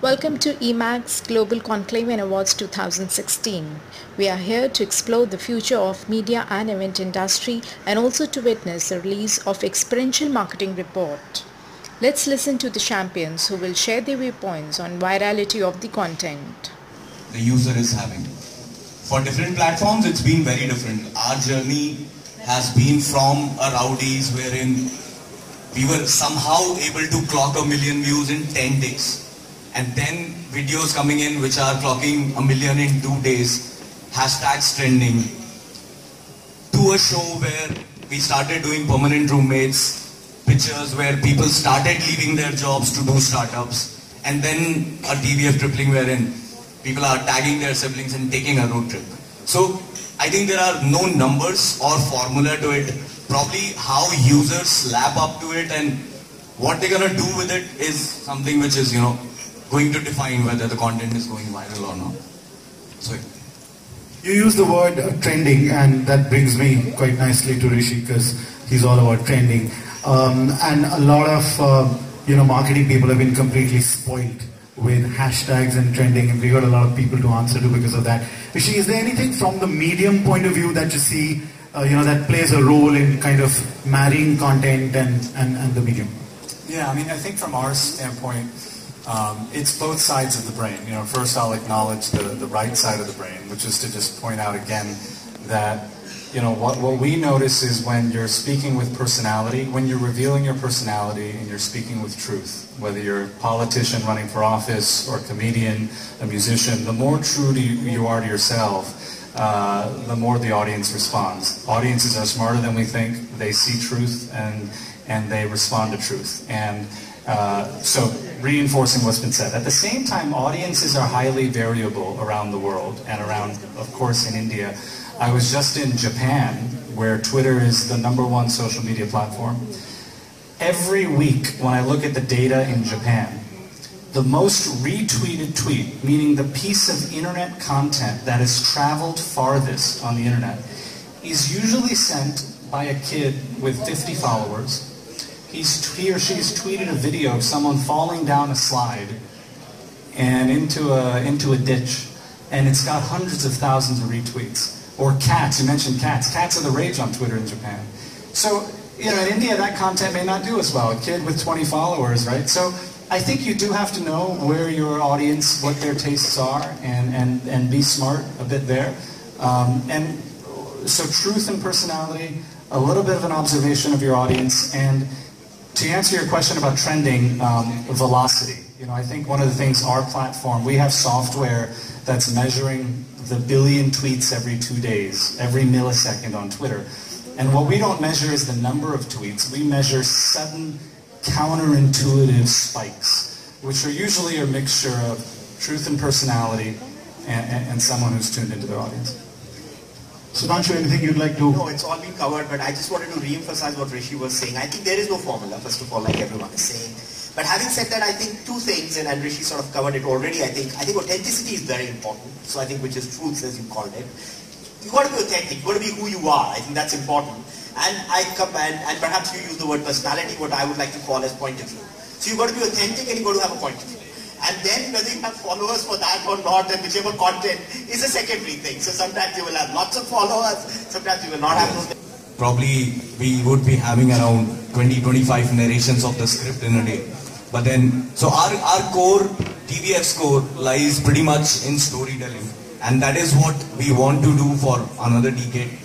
Welcome to EMMAX Global Conclave and Awards 2016. We are here to explore the future of media and event industry and also to witness the release of Experiential Marketing Report. Let's listen to the champions who will share their viewpoints on virality of the content the user is having. For different platforms, it's been very different. Our journey has been from a rowdies wherein we were somehow able to clock 1 million views in 10 days. And then videos coming in which are clocking 1 million in 2 days, hashtags trending, to a show where we started doing permanent roommates, pictures where people started leaving their jobs to do startups, and then a TVF tripling wherein people are tagging their siblings and taking a road trip. So I think there are no numbers or formula to it. Probably how users slap up to it and what they're gonna do with it is something which is, going to define whether the content is going viral or not. So you use the word trending, and that brings me quite nicely to Rishi because he's all about trending. And a lot of marketing people have been completely spoiled with hashtags and trending, and we got a lot of people to answer to because of that. Rishi, is there anything from the medium point of view that you see, that plays a role in kind of marrying content and the medium? Yeah, I think from our standpoint, it's both sides of the brain. First I'll acknowledge the right side of the brain, which is to just point out again that, what we notice is when you're speaking with personality, when you're revealing your personality and you're speaking with truth, whether you're a politician running for office or a comedian, a musician, the more true you are to yourself, the more the audience responds. Audiences are smarter than we think. They see truth and they respond to truth. And so reinforcing what's been said. At the same time, audiences are highly variable around the world and around, of course, in India. I was just in Japan, where Twitter is the #1 social media platform. Every week, when I look at the data in Japan, the most retweeted tweet, meaning the piece of internet content that has traveled farthest on the internet, is usually sent by a kid with 50 followers. He or she has tweeted a video of someone falling down a slide and into a ditch, and it's got hundreds of thousands of retweets. Or cats, you mentioned cats. Cats are the rage on Twitter in Japan. So, in India, that content may not do as well. A kid with 20 followers, right? So, I think you do have to know where your audience, what their tastes are, and be smart a bit there. And so truth and personality, a little bit of an observation of your audience, and to answer your question about trending, velocity. I think one of the things, our platform, we have software that's measuring the billion tweets every 2 days, every millisecond on Twitter. And what we don't measure is the number of tweets. We measure sudden, counterintuitive spikes, which are usually a mixture of truth and personality and someone who's tuned into their audience. Sudhanshu, anything you'd like to? No, it's all been covered, but I just wanted to re-emphasize what Rishi was saying. I think there is no formula, first of all, like everyone is saying. But having said that, I think two things, and Rishi sort of covered it already, I think authenticity is very important. So I think, which is truth, as you called it. You've got to be authentic, you've got to be who you are. I think that's important. And perhaps you use the word personality, what I would like to call as point of view. So you've got to be authentic and you've got to have a point of view. And then whether you have followers for that or not, and whichever content is a secondary thing. So sometimes you will have lots of followers, sometimes you will not have those. Probably we would be having around 20-25 narrations of the script in a day. But then, so our core, TVF score, lies pretty much in storytelling. And that is what we want to do for another decade.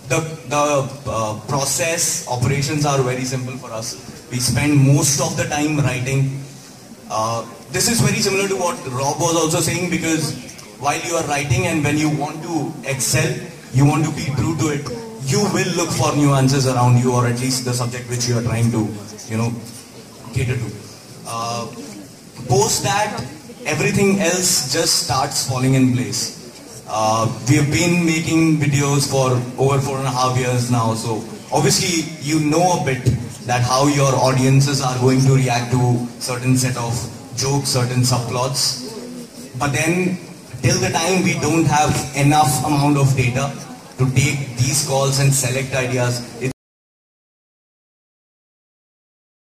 The process, operations are very simple for us. We spend most of the time writing. This is very similar to what Rob was also saying, because while you are writing and when you want to excel, you want to be true to it, you will look for nuances around you, or at least the subject which you are trying to, cater to. Post that, everything else just starts falling in place. We have been making videos for over 4.5 years now, so obviously you know a bit that how your audiences are going to react to certain set of jokes, certain subplots. But then, till the time we don't have enough amount of data to take these calls and select ideas,